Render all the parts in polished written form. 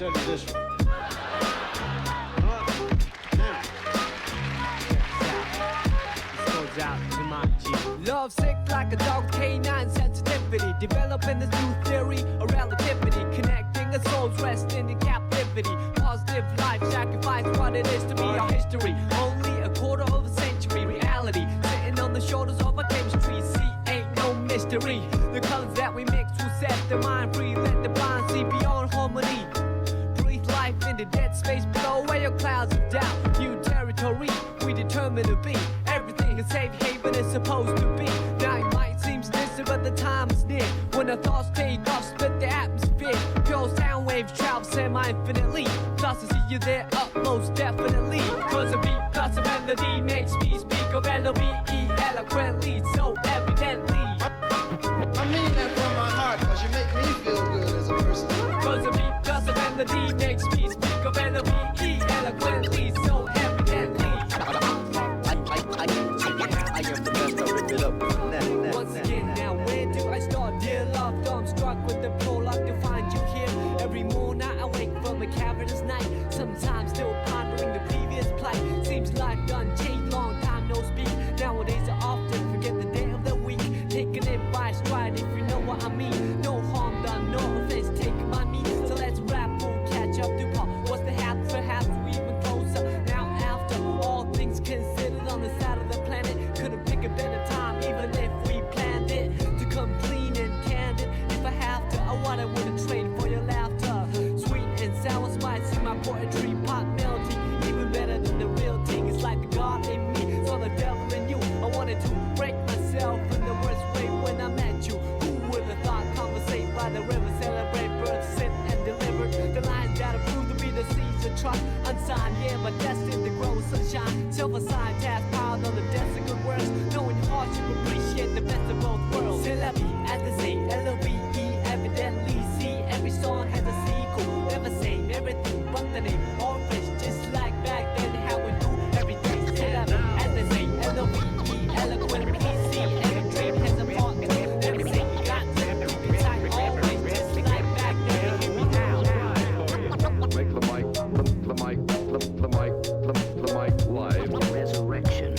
tell you this one. Love sick like a dog, canine sensitivity. Developing this new theory of relativity. Connecting a soul's resting in captivity. Positive life sacrifice what it is to be our history. Only a quarter of a century reality. Sitting on the shoulders of our chemistry. See, ain't no mystery. The colors that we mix will set the mind free. Let the blind see beyond harmony. Breathe life in the dead space below where your clouds of doubt. New territory we determine to be. Everything a safe haven is supposed to be. Now it might seem distant, but the time is near. When the thoughts take off, split the atmosphere. Pure sound waves travel semi-infinitely. Plus I see you there up most definitely. Cause a beat plus a melody makes me speak of L-O-V-E eloquently, so evidently. I mean that from my heart, cause you make me feel good as a person. Cause a beat plus a melody makes me speak of L-O-V-E eloquently, so evidently. Once again, now where do I start? Dear love, though I'm struck with the prologue to find you here. Every morning I wake from a cavernous night. Sometimes still pondering the previous plight. Seems life done changed, long time no speak. Nowadays I often forget the day of the week. Taking it by stride if you know what I mean. No harm done, no offense taken by me. So let's rap, we'll catch up to Paul. What's the hap? Perhaps we even closer. Now after all things considered on the side of the planet, couldn't pick a better time even if we planned it. To come clean and candid, if I have to, what I wouldn't trade for your laughter. Sweet and sour spicy, my poetry pop melody. Even better than the real thing, it's like the God in me, so the devil in you. I wanted to break myself in the worst way when I met you. Who would have thought conversate by the river, celebrate birth, sit and deliver the lines that are proved to be the seeds of trust. Unsigned, yeah, but destined to grow sunshine. Self-assigned task piled on the desk of good words. Knowing hardship, appreciate the best of both worlds. C'est la vie, as they say, L-O-V-E, evidently see. Every song has a sequel. Never same, everything but the name. All fish, just like back then, how we do everything. C'est la vie, as they say, L-O-V-E, eloquently see. Every dream has a part. Never say, got to keep it tight. Always, just like back then. Hear me out. Make the mic live. Resurrection.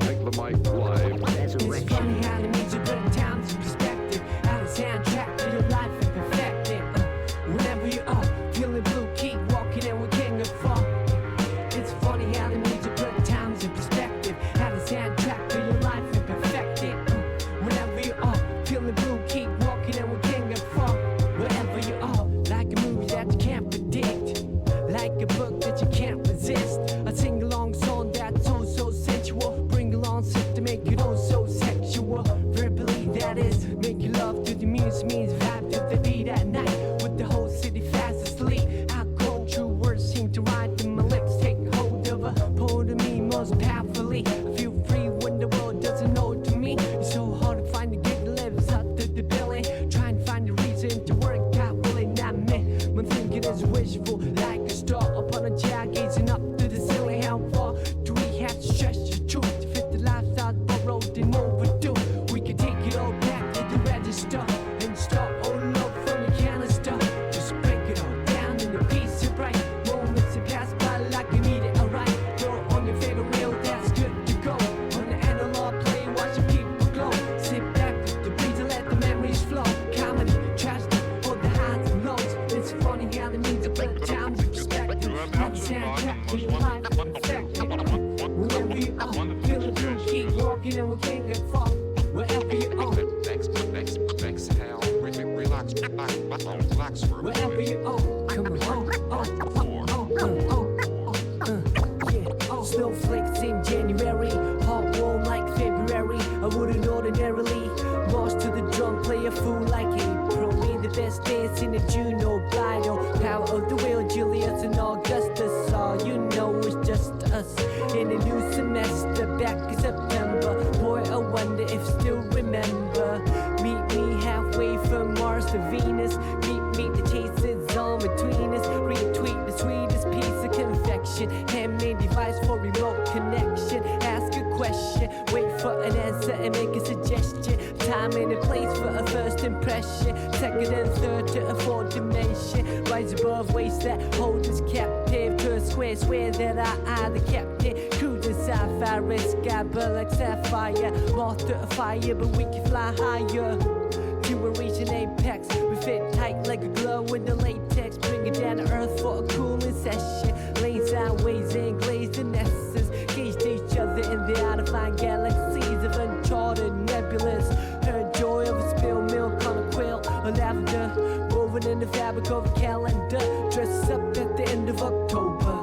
Make the mic live. It's funny how the music put times in perspective. How the soundtrack to your life and perfect it. Whenever you're up, feeling blue, keep walking and we can't get far. It's funny how the music put times in perspective. How the soundtrack to your life and perfect it. Whenever you're up, feeling blue, keep walking and we can't get far. Wherever you are, like a movie that you can't predict, like a book that you can't resist. A sing-along song that's so sensual. Bring along sick to make it all so sexual. Verbally that is, making love to the music means vibe to the beat at night. With the whole city fast asleep. How cold true words seem to ride in my lips. Take hold of a hold of me most powerfully. I feel free when the world doesn't know to me. It's so hard to find a gig that lives up to the billing. Trying to find a reason to work out, really not me. My thinking is wishful, like a star upon a jar, gazing up to the ceiling. How far do we have to stretch the truth to fit the lifestyle borrowed and overdue? We can take it all back to the register and start all over from the canister. Just break it all down in a piece of bright moments that pass by like you need it. Alright, throw on your favorite reel, that's good to go. On the analog play, watch the people glow. Sit back with the breeze and let the memories flow. Comedy, tragedy, all the highs and lows. It's funny how the music put times in perspective. How the soundtrack to your life and perfect it. Wherever you are, feeling blue, keep walking and we can't get far. Wherever you are, Exhale. Relax. wherever you are, come on, snowflakes in January, hot warm like February. I wouldn't ordinarily march to the drum, play a fool like April. May the best dance in the June or bridal. Power of the will, Julius and Augustus. All you know is just us in a new semester back in September. Boy, I wonder if still remember. Meet me halfway from Mars to Venus. Meet the taste is on between us. Retweet the sweetest piece of confection. Handmade device for remote connection. Ask a question, wait for an answer and make a suggestion. time and a place for a first impression. Second and third to a fourth dimension. Rise above ways that hold us captive. To a swear that I the captain. Cruising sci-fi, sky burn like sapphire. Moth to a fire, but we can fly higher. You were reaching apex. We fit tight like a glove with the latex. Bring it down to earth for a cooling session. Lane sideways and glazed in essence. Gauged each other in the out-of-line galaxies of uncharted nebulas. Heard joy of a spilled milk on a quill or lavender. Woven in the fabric of a calendar. Dress up at the end of October.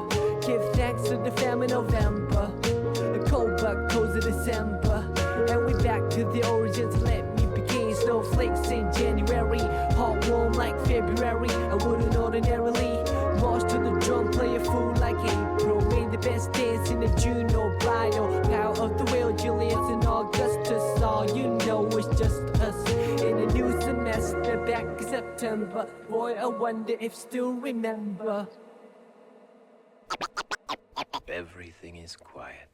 Give thanks to the family November. A cold but cozy December. And we back to the origins. Let me begin. Snowflakes in January. Hot warm like February. I wouldn't ordinarily march to the drum, play a fool like April. Made the best dance in the June or bridal. Power of the will, Julius and Augustus. All you know is just us. In a new semester, back in September. Boy, I wonder if still remember. Everything is quiet.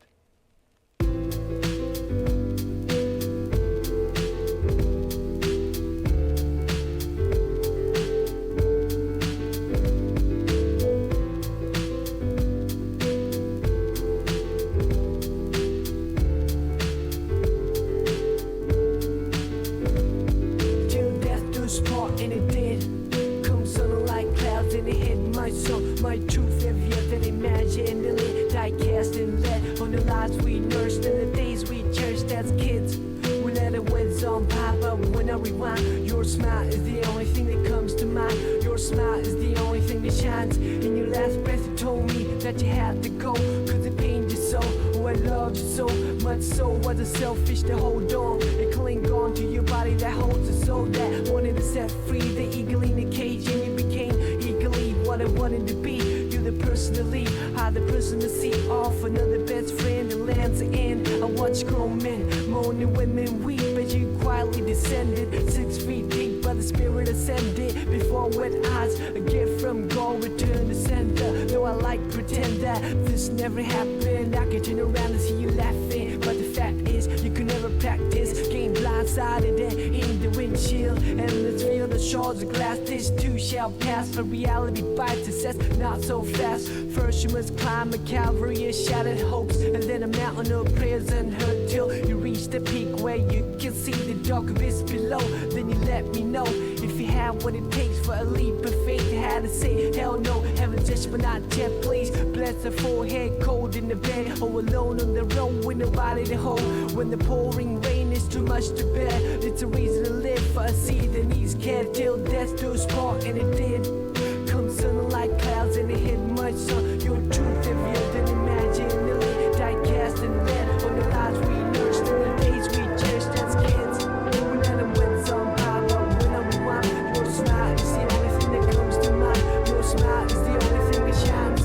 And it did come sudden like clouds and it hit my soul. My truth heavier than imagined. The lit die cast and led on the lives we nursed and the days we cherished as kids. We let it whiz on by, but when I rewind, your smile is the only thing that comes to mind. Your smile is the only thing that shines. In your last breath you told me that you had to go, cause it pained you so. Oh, I loved you so much, so was it selfish to hold on and cling on to your body that holds a soul that wanted to set free the eagle in the cage, and you became eagerly what I wanted to be. You're the person to lead, I the person to see off. Another best friend that lands the end. I watch grown men moaning, women weep as you quietly descended 6 feet deep, by the spirit ascended. Before wet eyes, a gift from God, return to sender. Though I like pretend that this never happened, I can turn around and see you laughing. But the fact is, you could never practice. Game blindsided and in the windshield. And let's feel the shards of glass. This too shall pass, for reality bites us. That's not so fast. First you must climb a Calvary of shattered hopes, and then a mountain of prayers unheard, till you reach the peak where you can see the dark abyss below. Then you let me know if you have what it takes for a leap of faith. You had to say hell no, heaven just but not yet, please. Bless the forehead, cold in the bed, or alone on the road with nobody to hold. When the pouring rain is too much to bear, it's a reason to live for a seed that needs care till death do us part. And it did come sudden like clouds and it hit much so. Your truth heavier than imaginary, die cast and led on the lives we nursed and the days we cherished as kids. We let them win some by, but when I rewind, your smile is the only thing that comes to mind. Your smile is the only thing that shines.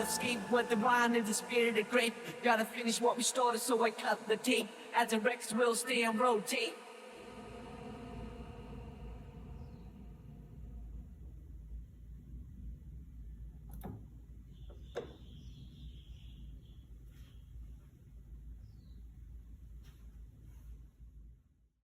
escape what the wine and the spirit of grape. Gotta finish what we started, so I cut the tape. As the records will stay and rotate.